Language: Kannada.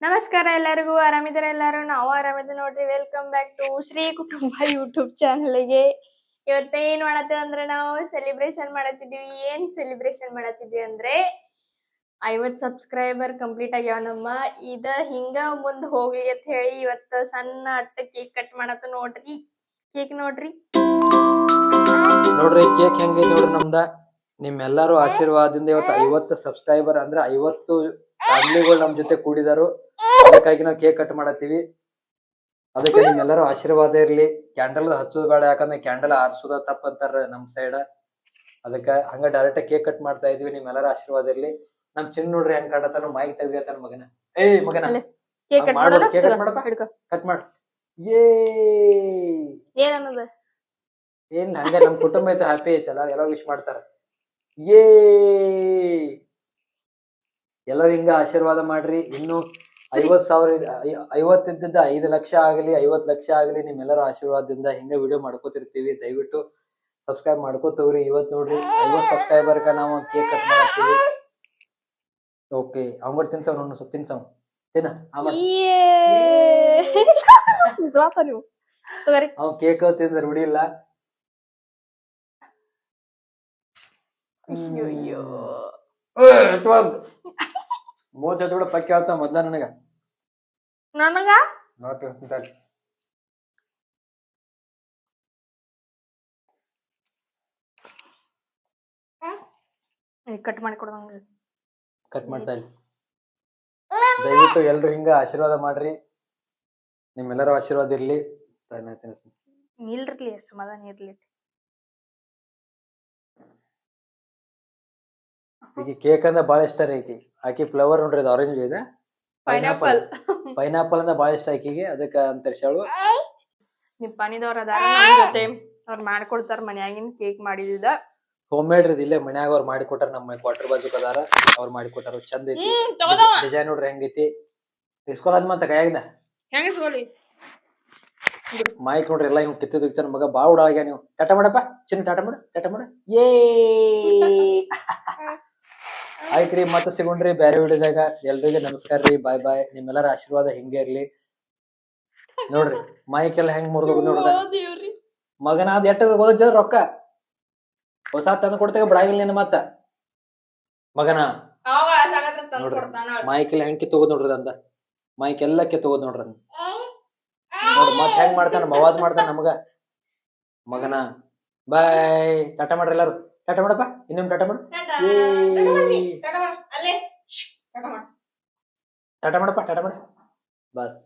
ನಮಸ್ಕಾರ ಎಲ್ಲರಿಗೂ ಆರಾಮಿದಾರ ಎಲ್ಲಾರು ನಾವು ಆರಾಮಿದ್ವಿ ನೋಡ್ರಿ. ವೆಲ್ಕಮ್ ಬ್ಯಾಕ್ ಟು ಶ್ರೀ ಕುಟುಂಬ ಯೂಟ್ಯೂಬ್ ಚಾನಲ್ಗೆ. ಇವತ್ತ ಏನ್ ಮಾಡತ್ತೀವಿ ಅಂದ್ರೆ ನಾವು ಸೆಲೆಬ್ರೇಷನ್ ಮಾಡತ್ತಿದ್ವಿ. ಏನ್ ಸೆಲೆಬ್ರೇಷನ್ ಮಾಡತ್ತಿದ್ವಿ ಅಂದ್ರೆ 50 ಸಬ್ಸ್ಕ್ರೈಬರ್ ಕಂಪ್ಲೀಟ್ ಆಗ್ಯಾವ ನಮ್ಮ. ಇದ ಹಿಂಗ ಮುಂದ್ ಹೋಗ್ಲಿ ಅಂತ ಹೇಳಿ ಇವತ್ತ ಸಣ್ಣ ಅಟ್ಟ ಕೇಕ್ ಕಟ್ ಮಾಡತ್ತ ನೋಡ್ರಿ. ಕೇಕ್ ನೋಡ್ರಿ ಕೇಕ್ ಹೆಂಗೈತಿ ನೋಡ್ರಿ ನಮ್ದ. ನಿಮ್ಮೆಲ್ಲರೂ ಆಶೀರ್ವಾದದಿಂದ ಇವತ್ತು 50 ಸಬ್ಸ್ಕ್ರೈಬರ್ ಅಂದ್ರೆ 50 ಫ್ಯಾಮಿಲಿಗಳು ನಮ್ ಜೊತೆ ಕೂಡಿದಾರು. ಅದಕ್ಕಾಗಿ ನಾವು ಕೇಕ್ ಕಟ್ ಮಾಡತ್ತೀವಿ. ಅದಕ್ಕೆ ನಿಮ್ಮೆಲ್ಲರೂ ಆಶೀರ್ವಾದ ಇರ್ಲಿ. ಕ್ಯಾಂಡಲ್ ಹಚ್ಚೋದು ಬೇಡ, ಯಾಕಂದ್ರೆ ಕ್ಯಾಂಡಲ್ ಆರ್ಸೋದ ತಪ್ಪಂತಾರ ನಮ್ ಸೈಡ್. ಅದಕ್ಕ ಹಂಗ ಡೈರೆಕ್ಟ್ ಕೇಕ್ ಕಟ್ ಮಾಡ್ತಾ ಇದೀವಿ. ನಿಮ್ಮೆಲ್ಲರ ಆಶೀರ್ವಾದ ಇರ್ಲಿ. ನಮ್ ಚಿನ್ನ ನೋಡ್ರಿ ಹೆಂಗ್ ಕಾಡತಾನ, ಮೈಕ್ ತೆಗ್ದಿರ್ತಾನ ಮಗನ. ಮಗನ ಕೇಕ್ ಕಟ್ ಕೇಕ್ ಕಟ್ ಮಾಡಪ್ಪ, ಕಟ್ ಮಾಡ. ಏನನ್ನದ ಏನ್ ಹಂಗ ನಮ್ ಕುಟುಂಬ ಐತೆ, ಹ್ಯಾಪಿ ಐತಲ್ಲ, ಎಲ್ಲರೂ ವಿಶ್ ಮಾಡ್ತಾರ. ಎಲ್ಲರೂ ಹಿಂಗ ಆಶೀರ್ವಾದ ಮಾಡ್ರಿ. ಇನ್ನು 50,000 50 ಇದ್ದಿದ್ದ 5 ಲಕ್ಷ ಆಗಲಿ, 50 ಲಕ್ಷ ಆಗಲಿ, ನಿಮ್ಮೆಲ್ಲರ ಆಶೀರ್ವಾದದಿಂದ ಹಿಂಗ ವಿಡಿಯೋ ಮಾಡ್ಕೋತಿರ್ತೀವಿ. ದಯವಿಟ್ಟು ಸಬ್ಸ್ಕ್ರೈಬ್ ಮಾಡ್ಕೋತವ್ರಿ. ಇವತ್ ನೋಡ್ರಿ 50 ಸಬ್ಸ್ಕ್ರೈಬರ್ಗ ನಾವು ಕೇಕ್ ಕಟ್ ಮಾಡ್ತೀವಿ. ಓಕೆ, ಅವ್ರ ತಿನ್ಸವ್ ನೋಡ್, ಸ್ವಲ್ಪ ತಿನ್ಸವ್ ತಿನ್ನ. ಅವ್ ಕೇಕ್ ತಿಂದ ರೂಢಿ ಇಲ್ಲ. ಮೂವತ್ತು ಕೂಡ ಪಕ್ಕಿ ಆಡ್ತಾವ ಮೊದ್ಲ ನನಗ ಕಟ್ ಮಾಡಿಕೊಡಂಗ ಕಟ್ ಮಾಡ್ತಾ ಇಲ್ಲ. ದಯವಿಟ್ಟು ಎಲ್ರು ಹಿಂಗ ಆಶೀರ್ವಾದ ಮಾಡ್ರಿ. ನಿಮ್ಮೆಲ್ಲರೂ ಆಶೀರ್ವಾದ ಇರ್ಲಿ. ಇಲ್ರಿ ಸಮಾಧಾನ ಇರ್ಲಿ. ಈಗ ಕೇಕ್ ಅಂದ್ರೆ ಬಾಳ ಇಷ್ಟ ರೀ. ಆಕಿ ಫ್ಲವರ್ ನೋಡ್ರಿ, ಅದು ಆರೆಂಜ್ ಇದೆ, ಪೈನಾಪಲ್ ಅಂದ್ರೆ ಬಾಳ ಇಷ್ಟ ಆಕಿಗೆ. ಅದಕ್ಕ ಅಂತ ಹೇಳು ನಿಪ್ಪಾನಿದವ್ರ ಅದಾರ ನಮ್ ಜೊತೆ, ಅವ್ರು ಮಾಡ್ಕೊಡ್ತಾರ. ಮನ್ಯಾಗಿನ ಕೇಕ್ ಮಾಡಿದ ಹೋಮ್ ಮೇಡ್ ರೀ. ಇಲ್ಲೇ ಮನ್ಯಾಗ ಅವ್ರು ಮಾಡಿಕೊಟ್ಟಾರ. ನಮ್ಮ ಕ್ವಾರ್ಟರ್ ಬಾಜುಕ್ ಅದಾರ, ಅವ್ರು ಮಾಡಿಕೊಟ್ಟಾರ. ಚಂದ ಐತಿ ಡಿಸೈನ್ ನೋಡ್ರಿ ಹೆಂಗೈತಿ. ಇಸ್ಕೊಳದ್ ಮತ್ತ ಕೈಯಾಗಿಂದ ಮೈಕ್ ನೋಡ್ರಿ ಎಲ್ಲ ಹಿಂಗ್ ಕಿತ್ತಿನ ಮಗ. ಬಾಳ ಉಡಾಗ್ಯ ನೀವು. ಟಾಟಾ ಮಾಡಪ್ಪ ಚಿನ್ನ, ಟಾಟಾ ಮಾಡ, ಟಾಟಾ ಮಾಡ. ಆಯ್ತ್ರಿ, ಮತ್ತೆ ಸಿಗೋಣ್ರಿ ಬೇರೆ ವಿಡಿಯೋದಾಗ. ಎಲ್ರಿಗೂ ನಮಸ್ಕಾರ ರೀ, ಬಾಯ್ ಬಾಯ್. ನಿಮ್ಮೆಲ್ಲರ ಆಶೀರ್ವಾದ ಹಿಂಗೆ ಇರ್ಲಿ. ನೋಡ್ರಿ ಮೈಕ್ ಎಲ್ಲ ಹೆಂಗ್ ಮುರಿದು ನೋಡ್ರಿ ಮಗನ. ಅದ್ ಎಟ್ಟ ಓದಿದ ರೊಕ್ಕ ಹೊಸ ತಂದು ಕೊಡ್ತೇವೆ ಬಿಡಾಗಿಲ್ಲ ನಿನ್ನ ಮತ್ತ ಮಗನ. ನೋಡ್ರಿ ಮೈಕ್ ಎಲ್ಲ ಹೆಂಗ್ ಕಿತ್ತೋಗೋದ್ ನೋಡ್ರಿ ಅಂದ. ಮೈಕ್ ಎಲ್ಲ ಕಿತ್ತೋಗೋದ್ ನೋಡ್ರಿ ಅಂದ. ನೋಡ್ರಿ ಮತ್ ಹೆಂಗ್ ಮಾಡ್ತಾನ, ಅವಾಜ್ ಮಾಡ್ತಾನ ನಮಗ ಮಗನ. ಬಾಯ್, ಟಾಟಾ ಮಾಡ್ರಿ ಎಲ್ಲಾರು. ಟಾಟಾ ಮಾಡಪ್ಪ, ಇನ್ನೊಮ್ಮೆ ಟಾಟಾ ಮಾಡ. ಟಾಟಾ ಮಾಡಪ್ಪ, ಟಾಟಾ ಮಾಡ. ಬಸ್.